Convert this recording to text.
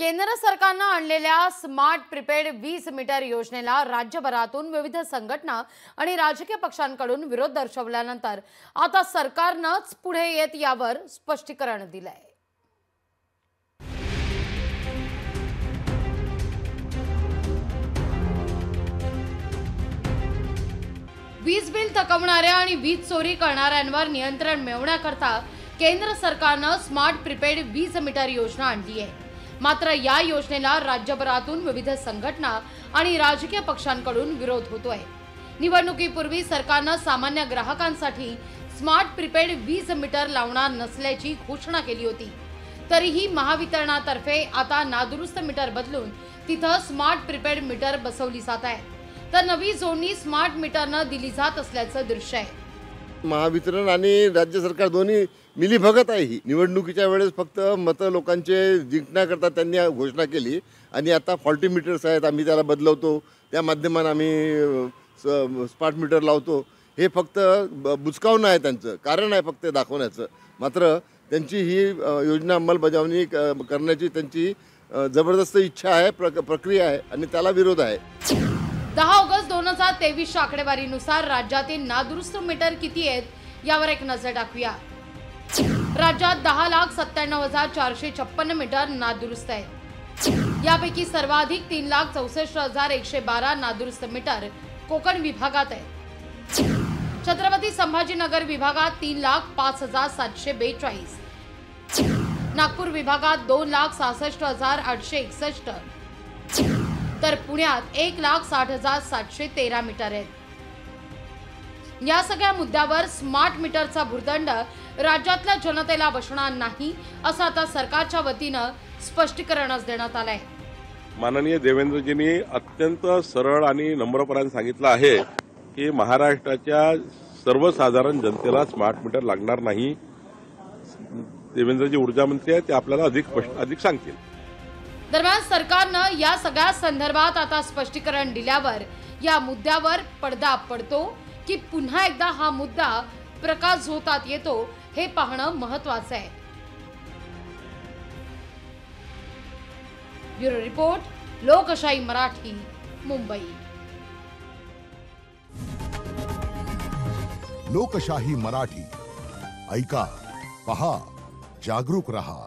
केंद्र सरकारने आणलेल्या स्मार्ट प्रीपेड वीज मीटर योजनेला राज्यभरातून विविध संघटना आणि राजकीय पक्षांकडून विरोध दर्शवल्यानंतर आता सरकारनंच पुढे येत यावर स्पष्टीकरण दिलंय। वीज बिल थकवणाऱ्या आणि वीज चोरी करणाऱ्यांवर नियंत्रण मिळवण्याकरता केंद्र सरकारने स्मार्ट प्रीपेड वीज मीटर योजना आणली आहे। मात्र या योजनेला राज्यभरातून विविध संघटना आणि राजकीय पक्षांकडून विरोध होतोय। निवडणुकीपूर्वी सरकारने सामान्य ग्राहकांसाठी स्मार्ट प्रीपेड वीज मीटर लावणार नसल्याची घोषणा केली होती। तरीही महावितरणातर्फे आता नादुरुस्त मीटर बदलून तिथे स्मार्ट प्रीपेड मीटर बसवली जात आहे, तर नवी जोडणी स्मार्ट मीटरने दिली जात असल्याचं दृश्य आहे। महावितरण आणि राज्य सरकार दोन्ही मिलीभगत आहे। ही निवडणुकीच्या वेळेस फक्त मत लोकांचे जिंकण्याकरता त्यांनी घोषणा केली आणि आता फॉल्टी मीटर्स आहेत, आम्ही त्याला बदलवतो, त्या माध्यमाने आम्ही स्मार्ट मीटर लावतो। हे फक्त बुचकावणं आहे, त्यांचं कारण आहे फक्त दाखवण्याचं। मात्र त्यांची ही योजना अंमलबजावणी करण्याची त्यांची जबरदस्त इच्छा आहे, प्रक्रिया आहे आणि त्याला विरोध आहे। 10 ऑगस्ट 2023 आकडेवारीनुसार राज्यातील नादुरुस्त मीटर किती आहेत यावर एक नजर टाकूया। राज्यात 10,97,456 मीटर नादुरुस्त आहेत। यापैकी सर्वाधिक 3,64,112 नादुरुस्त मीटर कोकण विभागात आहेत। छत्रपती संभाजीनगर विभागात 3,05,742, नागपूर विभागात 2,66,861, तर पुण्यात 1,60,713 मीटर आहेत। या सगळ्या मुद्द्यावर स्मार्ट मीटरचा भुर्दंड राज्यातल्या जनतेला बसणार नाही असं आता सरकारच्या वतीनं स्पष्टीकरणच देण्यात आलंय। माननीय देवेंद्रजींनी अत्यंत सरळ आणि नम्रपणाने सांगितलं आहे की महाराष्ट्राच्या सर्वसाधारण जनतेला स्मार्ट मीटर लागणार नाही। देवेंद्रजी ऊर्जा मंत्री आहेत, ते आपल्याला अधिक सांगतील। दरम्यान सरकारनं या सगळ्या संदर्भात आता स्पष्टीकरण दिल्यावर या मुद्द्यावर पडदा पडतो की पुन्हा एकदा हा मुद्दा प्रकाश झोतात येतो हे पाहणं महत्त्वाचं आहे। ब्युरो रिपोर्ट, लोकशाही मराठी, मुंबई। लोकशाही मराठी ऐका, पहा, जागरूक रहा।